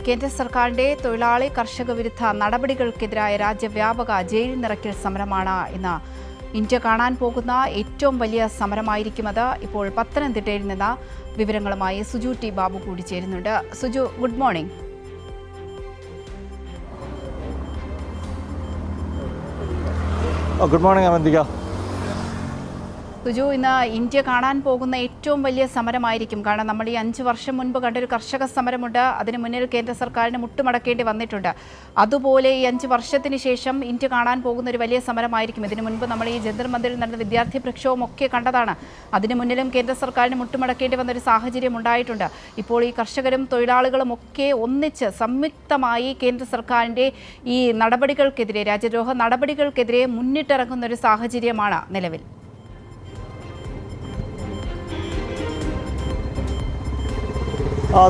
കേന്ദ്ര സർക്കാരിന്റെ തൊഴിലാളി കർഷക വിരുദ്ധ നടപടികൾക്കെതിരായ രാജ്യവ്യാപക ജയിൽ നിറയ്ക്കൽ സമരമാണ് ഇന്ന് ഇന്ത്യ കാണാൻ പോകുന്ന ഏറ്റവും വലിയ സമരമായിരിക്കും അത്. ഇപ്പോൾ പത്തനംതിട്ടയിൽ നിന്ന് വിവരങ്ങളുമായി സുജു ടി ബാബു കൂടി ചേരുന്നുണ്ട്. Suju, good morning. Good morning Avanthika. Suju, ഇന്ന് ഇന്ത്യ കാണാൻ പോകുന്ന ഏറ്റവും വലിയ സമരമായിരിക്കും. കാരണം നമ്മൾ ഈ 5 വർഷം മുൻപ് കണ്ടൊരു കർഷക സമരമുണ്ട്, അതിന് മുന്നിൽ കേന്ദ്ര സർക്കാരിന് മുട്ടുമടക്കേണ്ടി വന്നിട്ടുണ്ട്. അതുപോലെ ഈ 5 വർഷത്തിന് ശേഷം ഇന്ത്യ കാണാൻ പോകുന്ന ഒരു വലിയ സമരമായിരിക്കും. ഇതിനു മുൻപ് നമ്മൾ ഈ ജന്തർ മന്ദിറിൽ നടന്ന വിദ്യാർത്ഥി പ്രക്ഷോഭം ഒക്കെ കണ്ടതാണ്. അതിനു മുന്നിലും കേന്ദ്ര സർക്കാരിന് മുട്ടുമടക്കേണ്ടി വന്നൊരു സാഹചര്യം ഉണ്ടായിട്ടുണ്ട്. ഇപ്പോൾ ഈ കർഷകരും തൊഴിലാളികളും ഒക്കെ ഒന്നിച്ച് സംയുക്തമായി കേന്ദ്ര സർക്കാരിൻ്റെ ഈ നടപടികൾക്കെതിരെ, രാജ്യദ്രോഹ നടപടികൾക്കെതിരെ മുന്നിട്ടിറങ്ങുന്ന ഒരു സാഹചര്യമാണ് നിലവിൽ.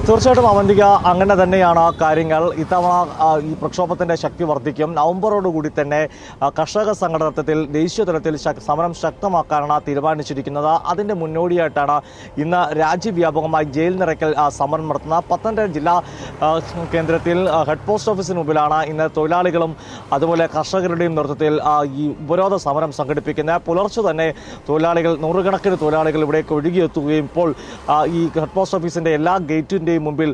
തീർച്ചയായിട്ടും അവന്തിക, അങ്ങനെ തന്നെയാണ് കാര്യങ്ങൾ. ഇത്തവണ ഈ പ്രക്ഷോഭത്തിൻ്റെ ശക്തി വർദ്ധിക്കും. നവംബറോടുകൂടി തന്നെ കർഷക സംഘടനത്തിൽ ദേശീയ തലത്തിൽ സമരം ശക്തമാക്കാനാണ് തീരുമാനിച്ചിരിക്കുന്നത്. അതിൻ്റെ മുന്നോടിയായിട്ടാണ് ഇന്ന് രാജ്യവ്യാപകമായി ജയിൽ നിറയ്ക്കൽ സമരം നടത്തുന്നത്. പത്തനംതിട്ട ജില്ലാ കേന്ദ്രത്തിൽ ഹെഡ് പോസ്റ്റ് ഓഫീസിന് മുമ്പിലാണ് ഇന്ന് തൊഴിലാളികളും അതുപോലെ കർഷകരുടെയും നേതൃത്വത്തിൽ ഈ ഉപരോധ സമരം സംഘടിപ്പിക്കുന്നത്. പുലർച്ചെ തന്നെ നൂറുകണക്കിന് തൊഴിലാളികൾ ഇവിടേക്ക് ഒഴുകിയെത്തുകയും ഇപ്പോൾ ഈ ഹെഡ് പോസ്റ്റ് ഓഫീസിൻ്റെ എല്ലാ ഗേറ്റിൻ്റെയും മുമ്പിൽ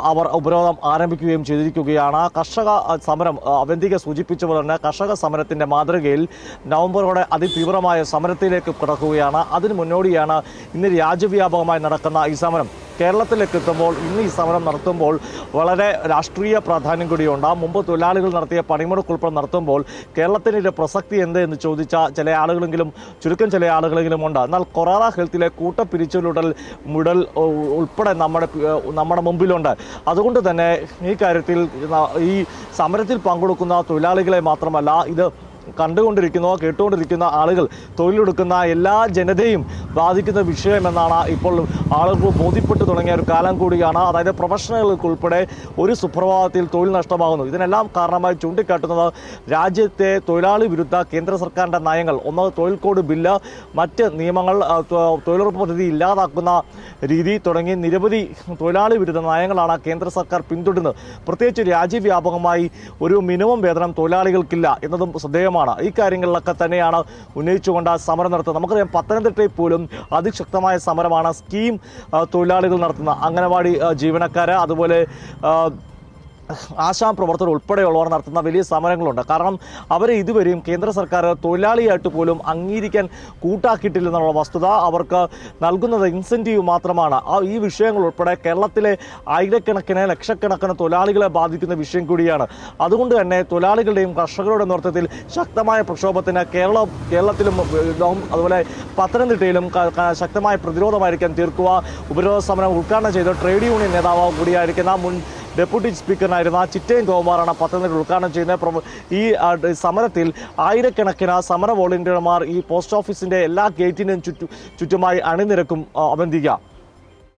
അവർ ഉപരോധം ആരംഭിക്കുകയും ചെയ്തിരിക്കുകയാണ്. കർഷക സമരം അവന്തിക സൂചിപ്പിച്ച പോലെ തന്നെ കർഷക സമരത്തിൻ്റെ മാതൃകയിൽ നവംബറോടെ അതിതീവ്രമായ സമരത്തിലേക്ക് കടക്കുകയാണ്. അതിന് മുന്നോടിയാണ് ഇന്ന് രാജ്യവ്യാപകമായി നടക്കുന്ന ഈ സമരം. കേരളത്തിലേക്ക് എത്തുമ്പോൾ ഇന്ന് ഈ സമരം നടത്തുമ്പോൾ വളരെ രാഷ്ട്രീയ പ്രാധാന്യം കൂടിയുണ്ട്. മുമ്പ് തൊഴിലാളികൾ നടത്തിയ പണിമുടക്കുൾപ്പെടെ നടത്തുമ്പോൾ കേരളത്തിൻ്റെ പ്രസക്തി എന്ത് എന്ന് ചോദിച്ച ചുരുക്കം ചില ആളുകളെങ്കിലും ഉണ്ട്. എന്നാൽ കൊറോണ ഹെൽത്തിലെ കൂട്ടപ്പിരിച്ചുവിടൽ ഉൾപ്പെടെ നമ്മുടെ മുമ്പിലുണ്ട്. അതുകൊണ്ട് തന്നെ ഈ കാര്യത്തിൽ ഈ സമരത്തിൽ പങ്കെടുക്കുന്ന തൊഴിലാളികളെ മാത്രമല്ല, ഇത് കേട്ടുകൊണ്ടിരിക്കുന്ന ആളുകൾ, തൊഴിലെടുക്കുന്ന എല്ലാ ജനതയും ബാധിക്കുന്ന വിഷയമെന്നാണ് ഇപ്പോൾ ആളുകൾ ബോധ്യപ്പെട്ടു തുടങ്ങിയ ഒരു കാലം കൂടിയാണ്. അതായത് പ്രൊഫഷണലുകൾക്ക് ഉൾപ്പെടെ ഒരു സുപ്രഭാതത്തിൽ തൊഴിൽ നഷ്ടമാകുന്നു. ഇതിനെല്ലാം കാരണമായി ചൂണ്ടിക്കാട്ടുന്നത് രാജ്യത്തെ തൊഴിലാളി വിരുദ്ധ കേന്ദ്ര സർക്കാരിൻ്റെ നയങ്ങൾ. ഒന്ന്, തൊഴിൽ കോഡ് ബില്ല്, മറ്റ് നിയമങ്ങൾ, തൊഴിലുറപ്പ് പദ്ധതി ഇല്ലാതാക്കുന്ന രീതി തുടങ്ങി നിരവധി തൊഴിലാളി വിരുദ്ധ നയങ്ങളാണ് കേന്ദ്ര സർക്കാർ പിന്തുടരുന്നത്. പ്രത്യേകിച്ച് രാജ്യവ്യാപകമായി ഒരു മിനിമം വേതനം തൊഴിലാളികൾക്കില്ല എന്നതും ശ്രദ്ധേയമാണ്. ഈ കാര്യങ്ങളിലൊക്കെ തന്നെയാണ് ഉന്നയിച്ചുകൊണ്ട് സമരം നടത്തുന്നത്. നമുക്കറിയാം, പത്തനംതിട്ടയിൽ പോലും അതിശക്തമായ സമരമാണ് സ്കീം തൊഴിലാളികൾ നടത്തുന്നത്. അംഗനവാടി ജീവനക്കാർ, അതുപോലെ ആശാ പ്രവർത്തകർ ഉൾപ്പെടെയുള്ളവർ നടത്തുന്ന വലിയ സമരങ്ങളുണ്ട്. കാരണം അവരെ ഇതുവരെയും കേന്ദ്ര സർക്കാർ തൊഴിലാളിയായിട്ട് പോലും അംഗീകരിക്കാൻ കൂട്ടാക്കിയിട്ടില്ലെന്നുള്ള വസ്തുത. അവർക്ക് നൽകുന്നത് ഇൻസെൻറ്റീവ് മാത്രമാണ്. ഈ വിഷയങ്ങൾ ഉൾപ്പെടെ കേരളത്തിലെ ആയിരക്കണക്കിന് ലക്ഷക്കണക്കിന് തൊഴിലാളികളെ ബാധിക്കുന്ന വിഷയം കൂടിയാണ്. അതുകൊണ്ട് തന്നെ തൊഴിലാളികളുടെയും കർഷകരുടെ നേതൃത്വത്തിൽ ശക്തമായ പ്രക്ഷോഭത്തിന് കേരളത്തിലും അതുപോലെ പത്തനംതിട്ടയിലും ശക്തമായ പ്രതിരോധമായിരിക്കാൻ തീർക്കുക. ഉപരോധ സമരം ഉദ്ഘാടനം ചെയ്ത ട്രേഡ് യൂണിയൻ നേതാവ് കൂടിയായിരിക്കുന്ന മുൻ ഡെപ്യൂട്ടി സ്പീക്കറിനായിരുന്ന ചിറ്റയം ഗോകുമാറാണ് പത്തനംതിട്ട ഉദ്ഘാടനം ചെയ്യുന്നത്. ഈ സമരത്തിൽ ആയിരക്കണക്കിന് സമര വോളണ്ടിയർമാർ ഈ പോസ്റ്റ് ഓഫീസിൻ്റെ എല്ലാ ഗേറ്റിനും ചുറ്റുമായി അണിനിരക്കും അവന്തിക.